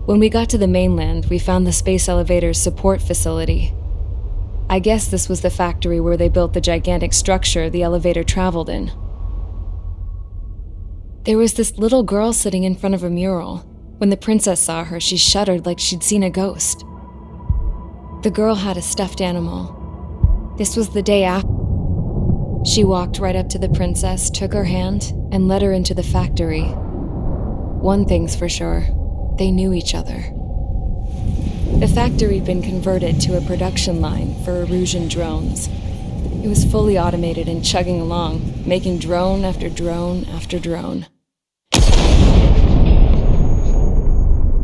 When we got to the mainland, we found the space elevator's support facility. I guess this was the factory where they built the gigantic structure the elevator traveled in. There was this little girl sitting in front of a mural. When the princess saw her, she shuddered like she'd seen a ghost. The girl had a stuffed animal. This was the day after. She walked right up to the princess, took her hand, and led her into the factory. One thing's for sure. They knew each other. The factory had been converted to a production line for Erusian drones. It was fully automated and chugging along, making drone after drone after drone.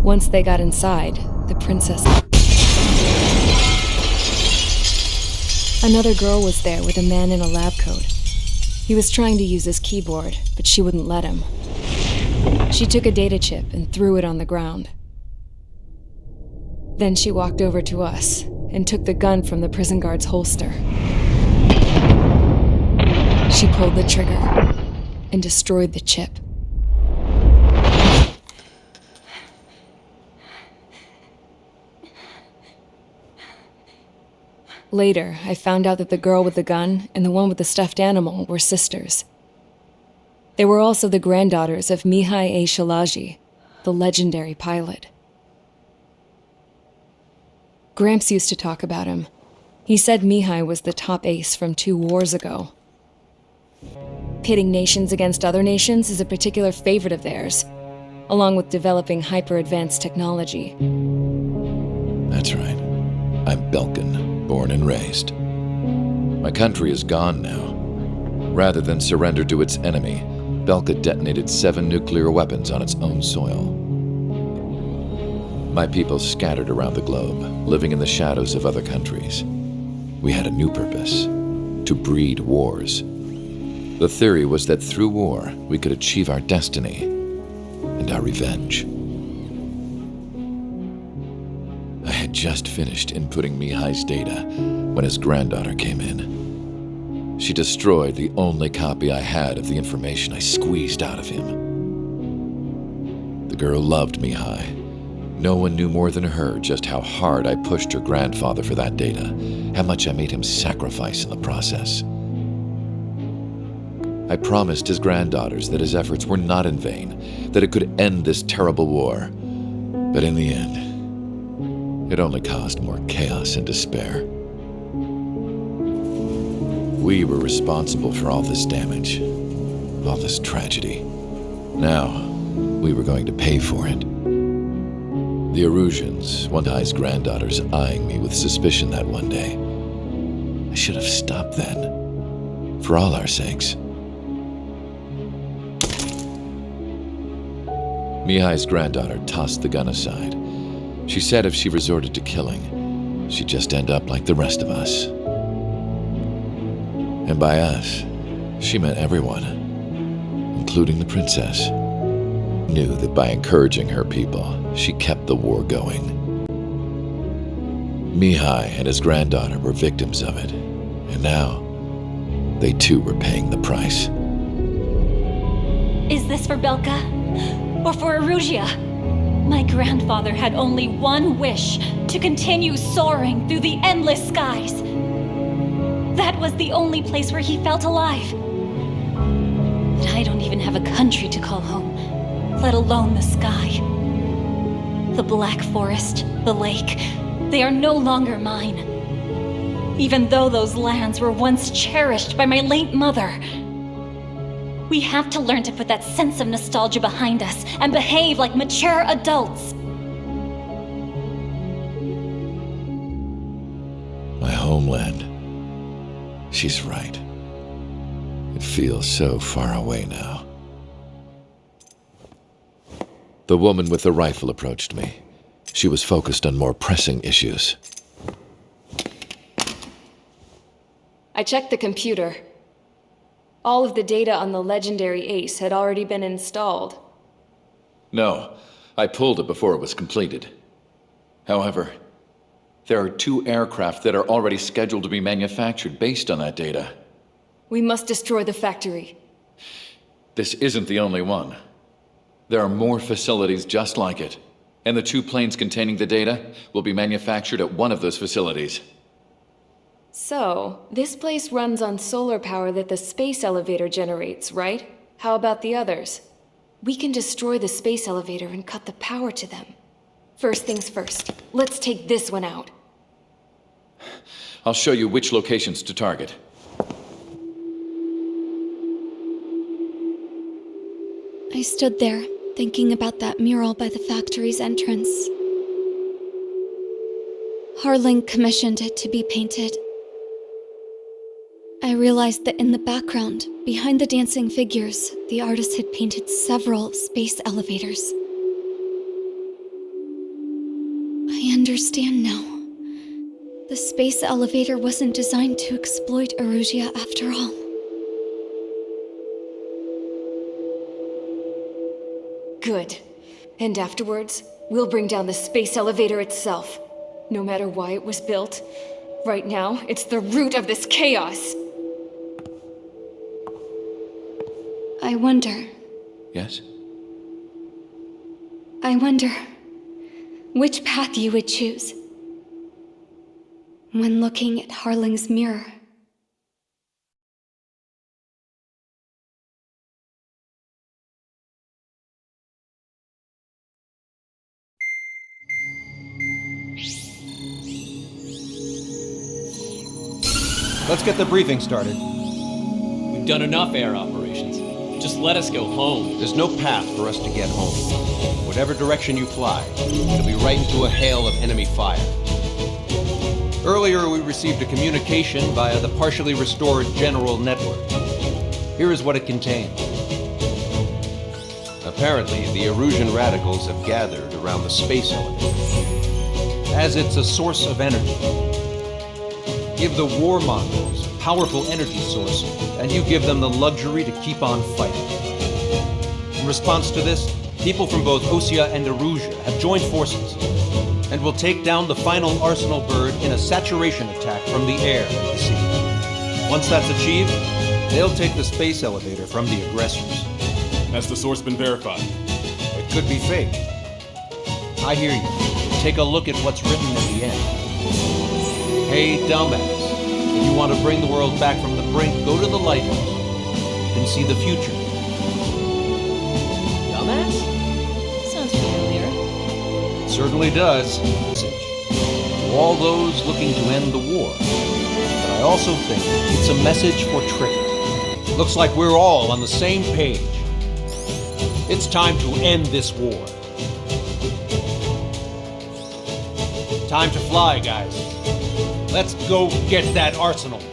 Once they got inside, the princess... Another girl was there with a man in a lab coat. He was trying to use his keyboard, but she wouldn't let him. She took a data chip and threw it on the ground. Then she walked over to us and took the gun from the prison guard's holster. She pulled the trigger and destroyed the chip. Later, I found out that the girl with the gun and the one with the stuffed animal were sisters. They were also the granddaughters of Mihai A. Shalaji, the legendary pilot. Gramps used to talk about him. He said Mihai was the top ace from 2 wars ago. Pitting nations against other nations is a particular favorite of theirs, along with developing hyper-advanced technology. That's right. I'm Belkan, born and raised. My country is gone now. Rather than surrender to its enemy, Belka detonated 7 nuclear weapons on its own soil. My people scattered around the globe, living in the shadows of other countries. We had a new purpose: to breed wars. The theory was that through war, we could achieve our destiny and our revenge. I had just finished inputting Mihai's data when his granddaughter came in. She destroyed the only copy I had of the information I squeezed out of him. The girl loved Mihai. No one knew more than her just how hard I pushed her grandfather for that data, how much I made him sacrifice in the process. I promised his granddaughters that his efforts were not in vain, that it could end this terrible war. But in the end, it only caused more chaos and despair. We were responsible for all this damage, all this tragedy. Now, we were going to pay for it. The Erusians, Mihai's granddaughters, eyeing me with suspicion that one day. I should have stopped then, for all our sakes. Mihai's granddaughter tossed the gun aside. She said if she resorted to killing, she'd just end up like the rest of us. And by us, she meant everyone, including the princess. Knew that by encouraging her people, she kept the war going. Mihai and his granddaughter were victims of it, and now they too were paying the price. Is this for Belka? Or for Erusea? My grandfather had only one wish: to continue soaring through the endless skies. That was the only place where he felt alive. But I don't even have a country to call home, let alone the sky. The Black Forest, the lake, they are no longer mine. Even though those lands were once cherished by my late mother. We have to learn to put that sense of nostalgia behind us and behave like mature adults. My homeland. She's right. It feels so far away now. The woman with the rifle approached me. She was focused on more pressing issues. I checked the computer. All of the data on the legendary ace had already been installed. No, I pulled it before it was completed. However, there are 2 aircraft that are already scheduled to be manufactured based on that data. We must destroy the factory. This isn't the only one. There are more facilities just like it, and the 2 planes containing the data will be manufactured at one of those facilities. So, this place runs on solar power that the space elevator generates, right? How about the others? We can destroy the space elevator and cut the power to them. First things first, let's take this one out. I'll show you which locations to target. I stood there, thinking about that mural by the factory's entrance. Harling commissioned it to be painted. I realized that in the background, behind the dancing figures, the artist had painted several space elevators. I understand now. The space elevator wasn't designed to exploit Erusea after all. Good. And afterwards, we'll bring down the space elevator itself. No matter why it was built, right now, it's the root of this chaos. I wonder, Yes? which path you would choose when looking at Harling's mirror. Let's get the briefing started. We've done enough air operations. Just let us go home. There's no path for us to get home. Whatever direction you fly, it'll be right into a hail of enemy fire. Earlier, we received a communication via the partially restored general network. Here is what it contained. Apparently, the Erusian radicals have gathered around the space elevator, as it's a source of energy. Give the warmongers a powerful energy source, and you give them the luxury to keep on fighting. In response to this, people from both Usea and Erusea have joined forces, and will take down the final arsenal bird in a saturation attack from the air and the sea. Once that's achieved, they'll take the space elevator from the aggressors. Has the source been verified? It could be fake. I hear you. Take a look at what's written at the end. Hey, dumbass, if you want to bring the world back from the brink, go to the lighthouse. You can see the future. Dumbass? Sounds familiar. It certainly does. Message to all those looking to end the war. But I also think it's a message for Trigger. Looks like we're all on the same page. It's time to end this war. Time to fly, guys. Let's go get that arsenal bird.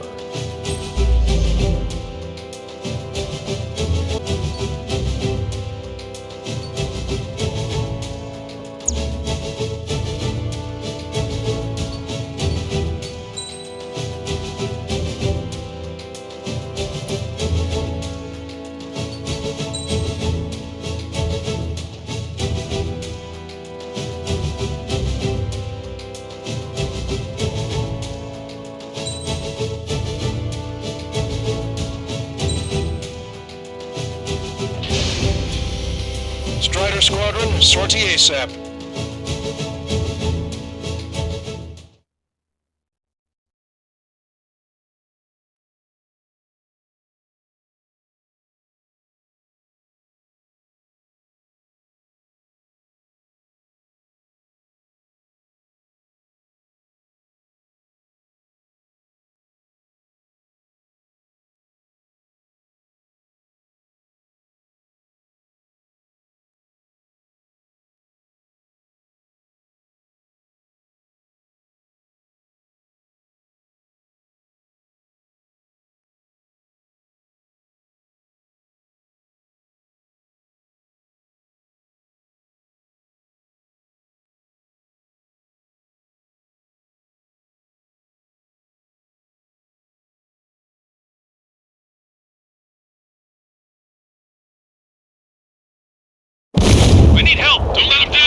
Strider Squadron, sortie ASAP. We need help! Don't let them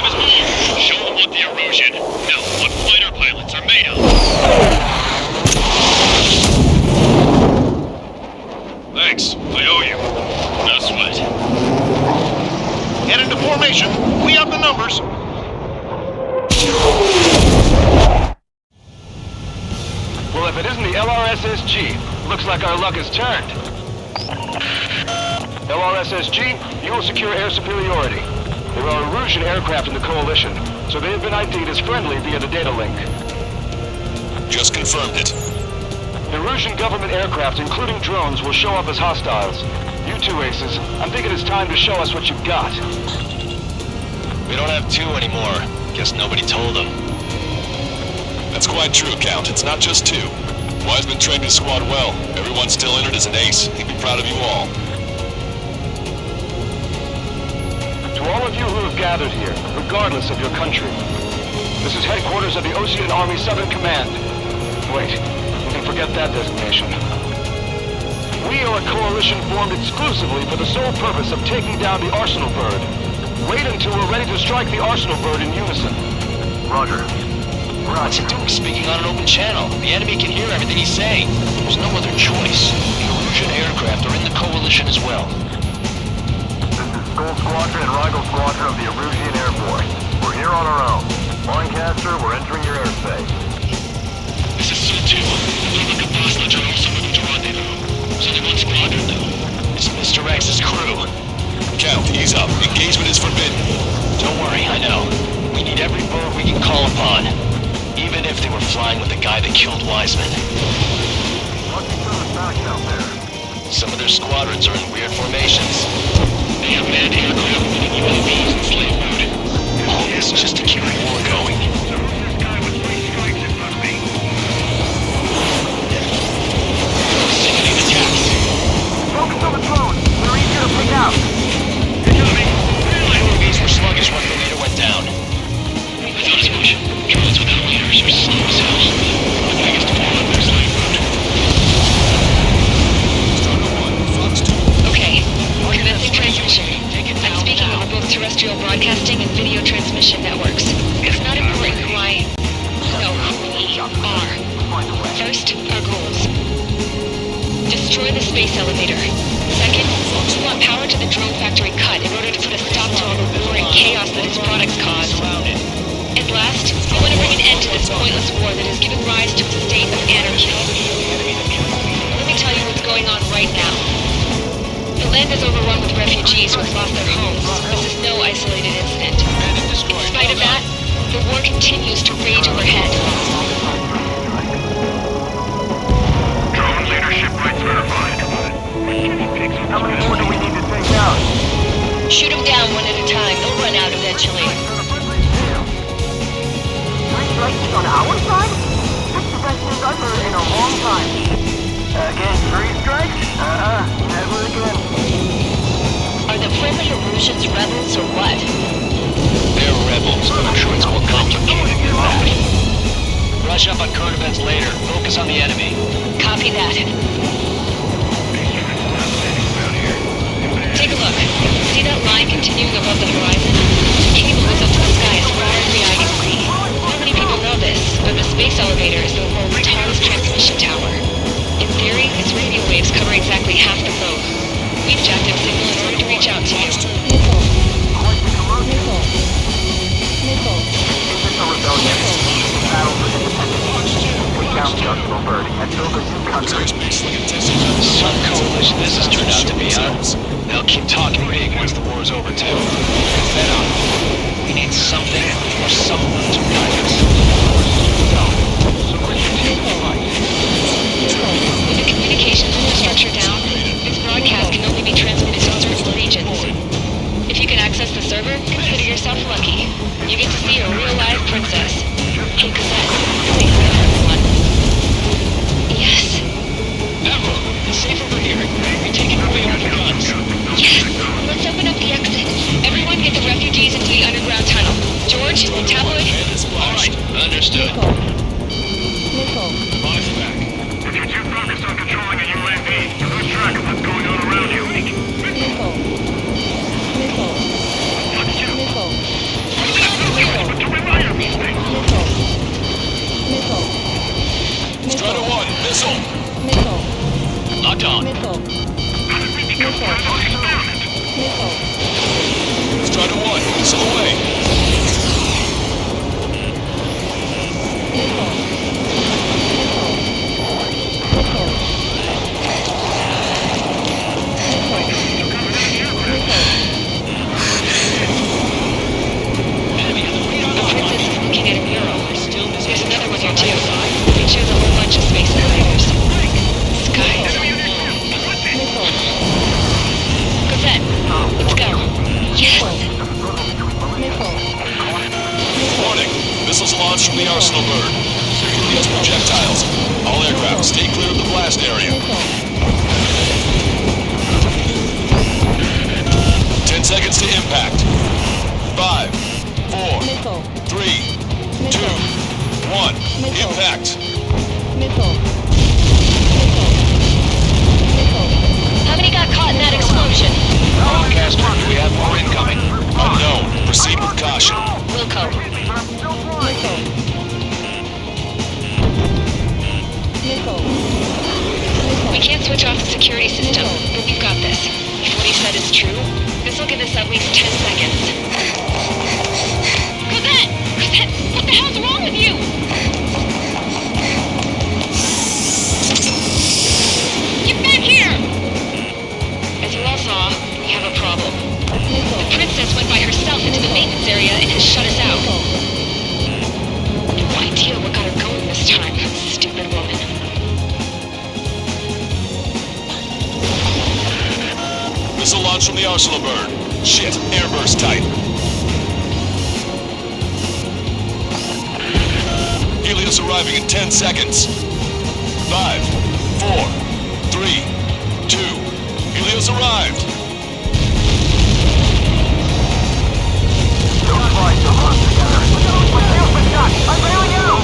tornado. Thanks. I owe you. No sweat. Get into formation. We have the numbers. Well, if it isn't the LRSSG, looks like our luck has turned. LRSSG, you will secure air superiority. There are Erusian aircraft in the Coalition, so they have been ID'd as friendly via the data link. Just confirmed it. Erusian government aircraft, including drones, will show up as hostiles. You two aces, I'm thinking it's time to show us what you've got. We don't have two anymore. Guess nobody told them. That's quite true, Count. It's not just two. Wiseman trained his squad well. Everyone's still entered as an ace. He'd be proud of you all. To all of you who have gathered here, regardless of your country, this is headquarters of the Osean Army Southern Command. Wait, you can forget that designation. We are a coalition formed exclusively for the sole purpose of taking down the Arsenal Bird. Wait until we're ready to strike the Arsenal Bird in unison. Roger. What's it doing speaking on an open channel? The enemy can hear everything he's saying. There's no other choice. The Erusian aircraft are in the coalition as well. This is Skull Squadron and Rigel Squadron of the Erusian Air Force. We're here on our own. Lancaster, we're entering your airspace. This is Sul-2. The Capacitor are also moving to rendezvous. So they want squadron, though. It's Mr. X's crew. Count, ease up. Engagement is forbidden. Don't worry, I know. We need every bird we can call upon. Even if they were flying with the guy that killed Wiseman. What's the facts out there? Some of their squadrons are in weird formations. They have manned aircraft moving UAVs in slave mode. All this just to keep the war going. This guy with 3 strikes, it must be. Signaling attacks. Focus on the drone. They're easier to pick out. Incoming. UAVs were sluggish when the leader went down. I thought as much. Drones without leaders are slow as hell. The biggest war on their slave mode. Okay, commencing transmission. I'm speaking over both terrestrial broadcasting and video transmission networks. It's not important who I know who we are. First, our goals. Destroy the space elevator. Second, we want power to the drone factory cut in order to put a stop to all the war and chaos that its products cause. And last, we want to bring an end to this pointless war that has given rise to a state of anarchy. Let me tell you what's going on right now. The land is overrun with refugees who have lost their homes. This is no isolated incident. In spite of that, the war continues to rage overhead. Drone leadership rights verified. How many more do we need to take out? Shoot them down one at a time. They'll run out eventually. 3 strikes on our side? That's the best news I've heard in a long time. Again, 3 strikes? Never again. Are the friendly Erusians rebels or what? They're rebels, but I'm sure it's more complicated than that. Brush up on current events later. Focus on the enemy. Copy that. Take a look. See that line continuing above the horizon? The cable goes up to the sky as far as the eye can see. Not many people know this, but the space elevator is the world's tallest transmission tower. In theory, its radio waves cover exactly half the globe. We've jacked up signal in order to reach out to you. Sun Coalition this has turned out to be, huh? They'll keep talking big once the war's over, too. Then on. We need something or someone to guide us. With the communications infrastructure down, this broadcast can only be transmitted to certain regions. If you can access the server, consider yourself lucky. You get to see a real live princess. Hey, Cassette, say hi to everyone. Yes. Admiral, it's safe over here. We're taking away all the guns. Yes. Let's open up the exit. Everyone get the refugees into the underground tunnel. George, tabloid? All right, understood. Strider 1, missile. Missile. Locked on. Missile. Missile. Strider 1, missile away. Missile. Looking at a mural. There's another one here too. It shows a whole bunch of space elevators. Sky is all long. Cosette, let's go. Yes! Warning, missiles launched from the Arsenal bird. Yes, projectiles. All aircraft, stay clear of the blast area. 10 seconds to impact. 5, 4, 3, 2, 1. Impact. How many got caught in that explosion? Broadcaster, do we have more incoming? Unknown. Proceed with caution. Wilco. We can't switch off the security system, but we've got this. If what he said is true, this will give us at least 10 seconds. Cosette! Cosette, what the hell's wrong with you? Get back here! As you all saw, we have a problem. The princess went by herself into the maintenance area and has shut us out. No idea what got her going this time, stupid woman. Missile launch from the Arsenal bird. Shit, airburst type. Helios arriving in 10 seconds. 5, 4, 3, 2. Helios arrived. I'm bailing out!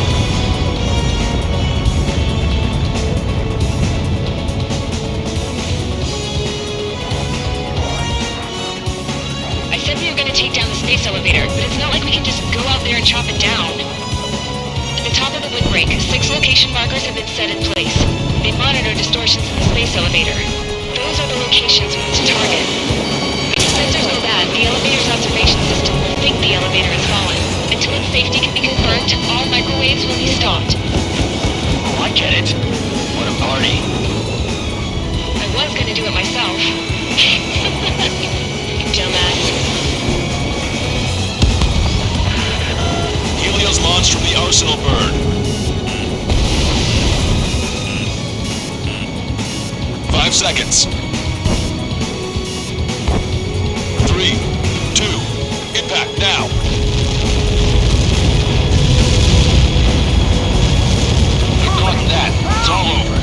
I said we were going to take down the space elevator, but it's not like we can just go out there and chop it down. At the top of the windbreak, 6 location markers have been set in place. They monitor distortions in the space elevator. Those are the locations we need to target. If the sensors go bad, the elevator's observation system will think the elevator has fallen. Until its safety can be confirmed, all microwaves will be stopped. Oh, I get it. What a party. I was going to do it myself. Dumbass. Helios launched from the Arsenal bird. 5 seconds. 3, 2, impact now. Caught that. It's all over.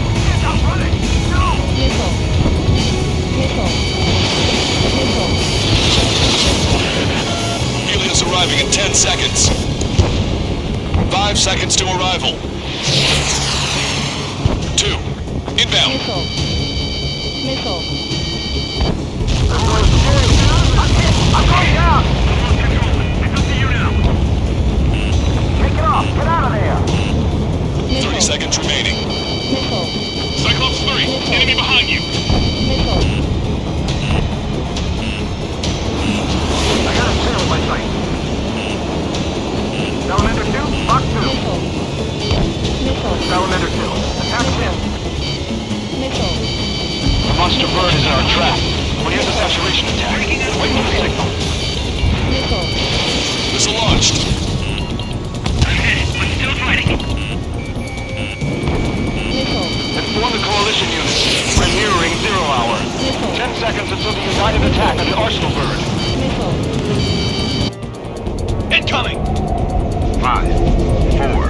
Helios arriving in 10 seconds. 5 seconds to arrival. 2, inbound. I'm going down! It's up to you now. Take it off! Get out of there! 30 seconds remaining. Cyclops 3, enemy behind you. I got a clear with my sight. Salamander 2, Box 2. Salamander 2, attack 10. The monster bird is in our trap. We'll use a saturation attack. Wait for the signal. Missile launched. I'm hit, but still fighting. Inform the coalition units. We're nearing 0 hour. 10 seconds until the united attack on the Arsenal bird. Incoming! 5, 4.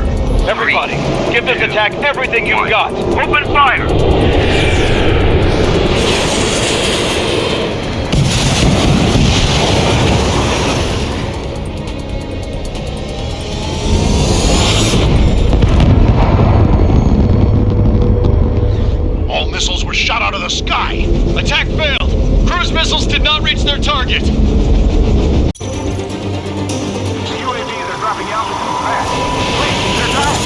Everybody, give this attack everything you've got. Open fire! All missiles were shot out of the sky. Attack failed. Cruise missiles did not reach their target. UAVs are dropping altitude fast. Wait, they're down!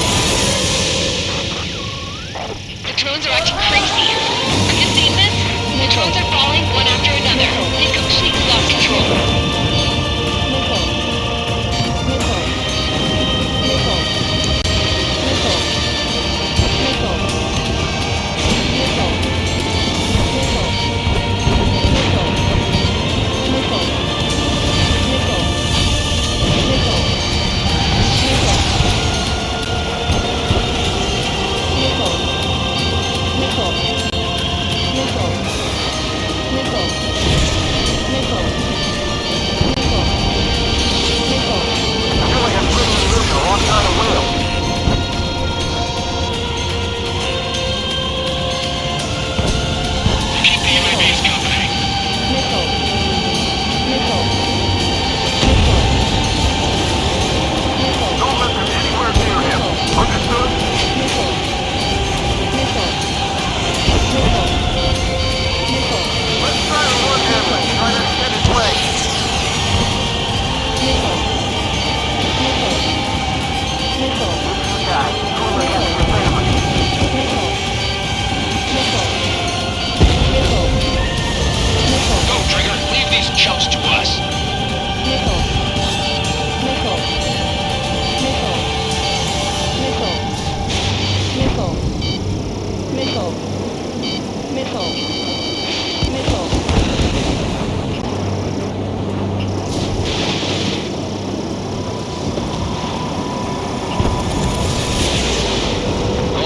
Don't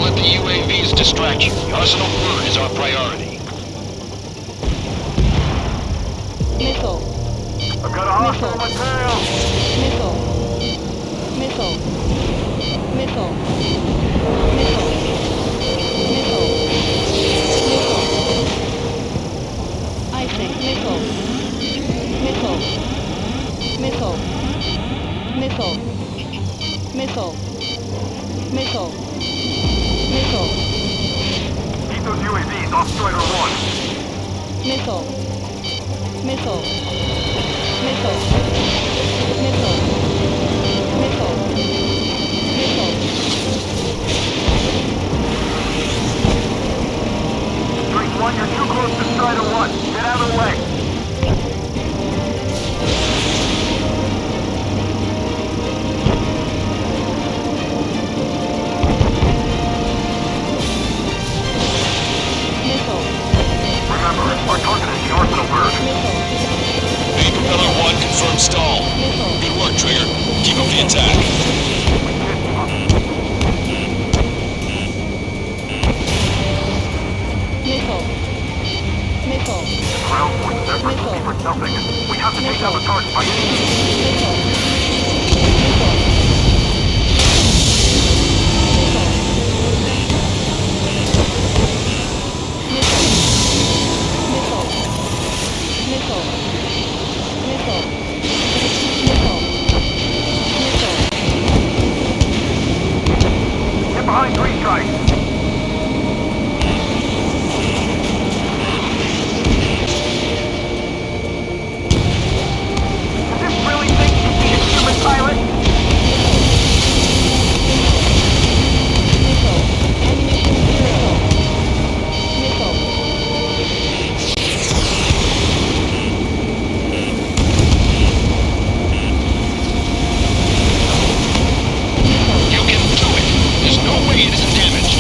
let the UAVs distract you. The arsenal bird is our priority. I've got a hostile material. Keep those UAVs off Strider 1, you're too close to Strider 1. Get out of the way. Remember, our target is the arsenal bird. Main propeller 1 confirmed stall. Good work, Trigger. Keep up the attack. Ground forces are looking for something. We have to take down the target by Get behind 3 strike. Pilot. You can do it. There's no way it isn't damaged.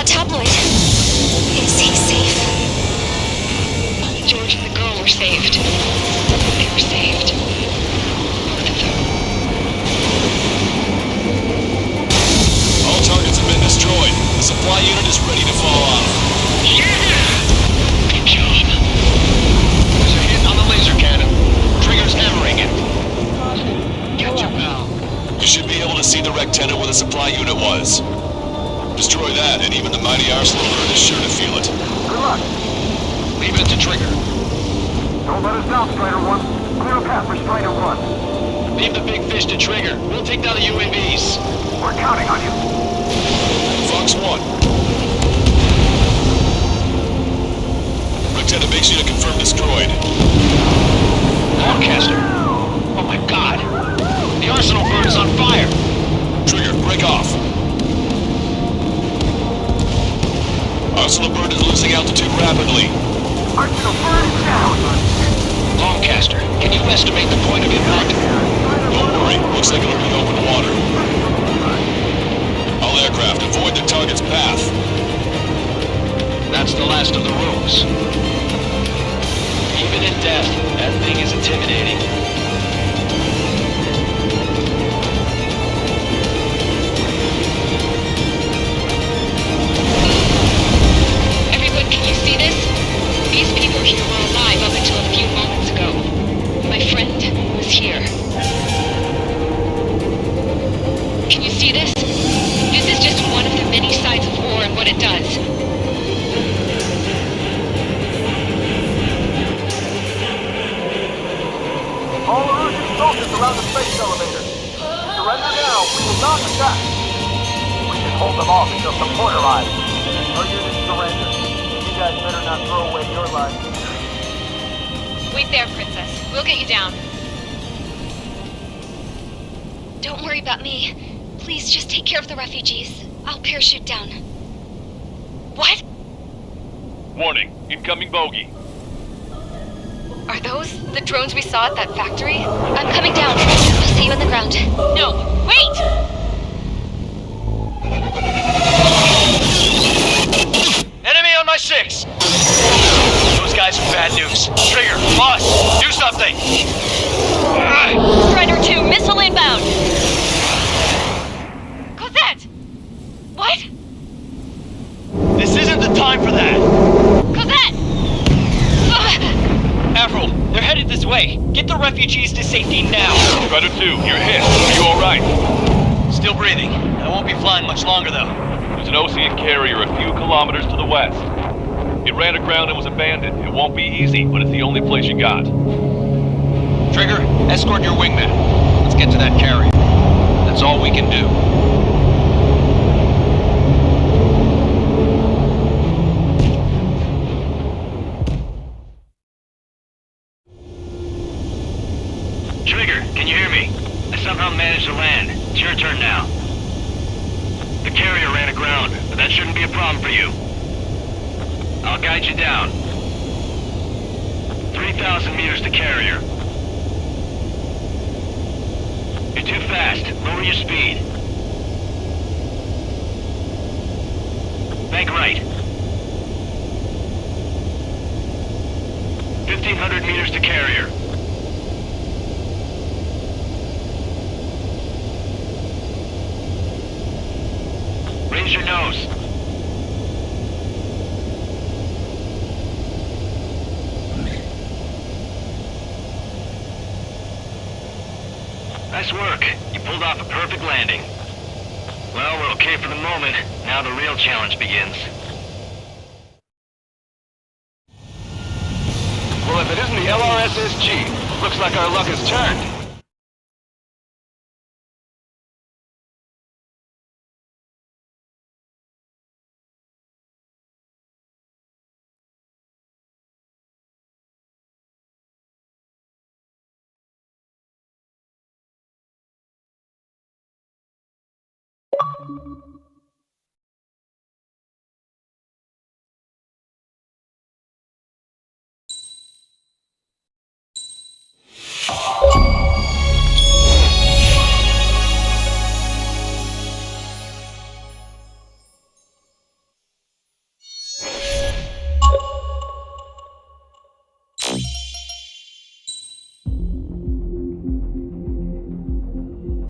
tabloid. Is he safe? George and the girl were saved. They were saved. Both of them. All targets have been destroyed. The supply unit is ready to fall off. Yeah! Good job. There's a hit on the laser cannon. Trigger's hammering it. Catch up now. You should be able to see the rectenna where the supply unit was. Destroy that, and even the mighty arsenal bird is sure to feel it. Good luck. Leave it to Trigger. Don't let us down, Strider 1. Clear a path for Strider 1. Leave the big fish to Trigger. We'll take down the UAVs. We're counting on you. Fox 1. Rectenna base unit confirmed destroyed. Lancaster. Oh my god. The arsenal bird is on fire. Trigger, break off. Arsenal bird is losing altitude rapidly. Arsenal bird is down. Lancaster, can you estimate the point of impact? Don't worry, looks like it'll be open water. All aircraft, avoid the target's path. That's the last of the rooms. Even in death, that thing is intimidating. Everyone, can you see this? These people here were alive up until a few moments ago. My friend was here. Can you see this? This is just one of the many sides of war and what it does. All Erusian soldiers around the space elevator. Surrender now. We will not attack. We can hold them off until support arrives. No units surrender. You guys better not throw away your lives. Wait there, Princess. We'll get you down. Don't worry about me. Please just take care of the refugees. I'll parachute down. What? Warning, incoming bogey. Are those the drones we saw at that factory? I'm coming down. I'll see you on the ground. No, wait! Enemy on my 6! Those guys are bad news. Trigger, boss, do something! Strider 2, missile inbound! Cosette! What? This isn't the time for that! Cosette! Avril, they're headed this way. Get the refugees to safety now. Strider 2, you're hit. Are you alright? Still breathing. I won't be flying much longer, though. There's an Osean carrier a few kilometers to the west. It ran aground and was abandoned. It won't be easy, but it's the only place you got. Trigger, escort your wingman. Let's get to that carrier. That's all we can do. Trigger, can you hear me? I somehow managed to land. It's your turn now. The carrier ran aground, but that shouldn't be a problem for you. I'll guide you down. 3,000 meters to carrier. You're too fast. Lower your speed. Bank right. 1,500 meters to carrier. Raise your nose. Nice work. You pulled off a perfect landing. Well, we're okay for the moment. Now the real challenge begins. Well, if it isn't the LRSSG, looks like our luck has turned.